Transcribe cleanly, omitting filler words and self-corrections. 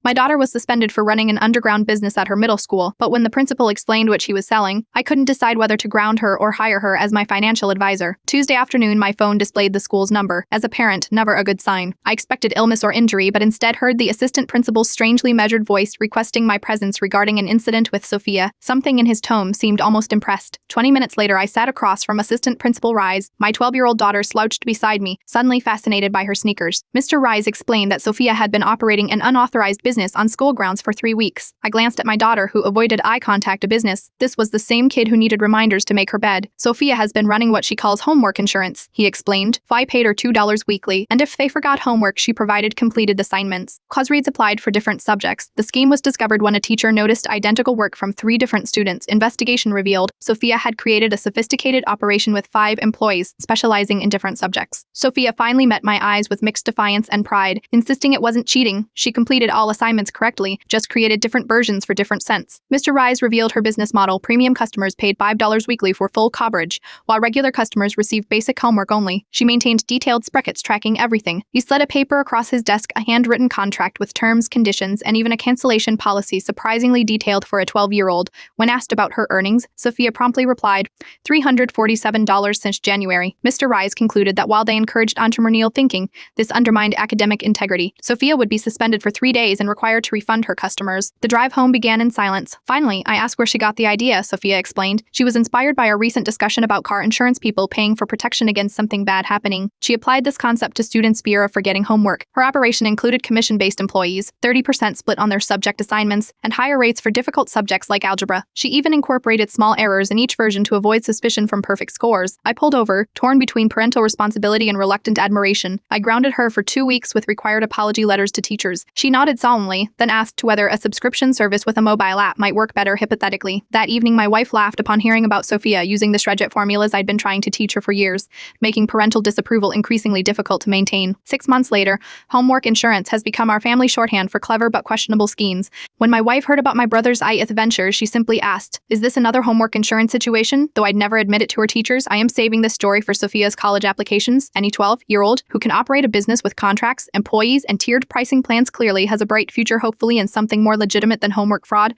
My daughter was suspended for running an underground business at her middle school, but when the principal explained what she was selling, I couldn't decide whether to ground her or hire her as my financial advisor. Tuesday afternoon, my phone displayed the school's number. As a parent, never a good sign. I expected illness or injury, but instead heard the assistant principal's strangely measured voice requesting my presence regarding an incident with Sophia. Something in his tone seemed almost impressed. 20 minutes later, I sat across from Assistant Principal Rise. My 12-year-old daughter slouched beside me, suddenly fascinated by her sneakers. Mr. Rise explained that Sophia had been operating an unauthorized business on school grounds for 3 weeks. I glanced at my daughter, who avoided eye contact. A business. This was the same kid who needed reminders to make her bed. Sophia has been running what she calls homework insurance, he explained. I paid her $2 weekly, and if they forgot homework, she provided completed assignments. Cause reads applied for different subjects. The scheme was discovered when a teacher noticed identical work from 3 different students. Investigation revealed Sophia had created a sophisticated operation with 5 employees, specializing in different subjects. Sophia finally met my eyes with mixed defiance and pride, insisting it wasn't cheating. She completed all assignments correctly, just created different versions for different cents. Mr. Rise revealed her business model. Premium customers paid $5 weekly for full coverage, while regular customers received basic homework only. She maintained detailed spreadsheets tracking everything. He slid a paper across his desk, a handwritten contract with terms, conditions, and even a cancellation policy surprisingly detailed for a 12-year-old. When asked about her earnings, Sophia promptly replied, $347 since January. Mr. Rise concluded that while they encouraged entrepreneurial thinking, this undermined academic integrity. Sophia would be suspended for 3 days and required to refund her customers. The drive home began in silence. Finally, I asked where she got the idea, Sophia explained. She was inspired by a recent discussion about car insurance people paying for protection against something bad happening. She applied this concept to students' fear of forgetting homework. Her operation included commission-based employees, 30% split on their subject assignments, and higher rates for difficult subjects like algebra. She even incorporated small errors in each version to avoid suspicion from perfect scores. I pulled over, torn between parental responsibility and reluctant admiration. I grounded her for 2 weeks with required apology letters to teachers. She nodded solemnly, then asked whether a subscription service with a mobile app might work better hypothetically. That evening, my wife laughed upon hearing about Sophia using the Shredjet formulas I'd been trying to teach her for years, making parental disapproval increasingly difficult to maintain. 6 months later, homework insurance has become our family shorthand for clever but questionable schemes. When my wife heard about my brother's IETH venture, she simply asked, "Is this another homework insurance situation?" Though I'd never admit it to her teachers, I am saving this story for Sophia's college applications. Any 12-year-old who can operate a business with contracts, employees, and tiered pricing plans clearly has a bright future, hopefully in something more legitimate than homework fraud.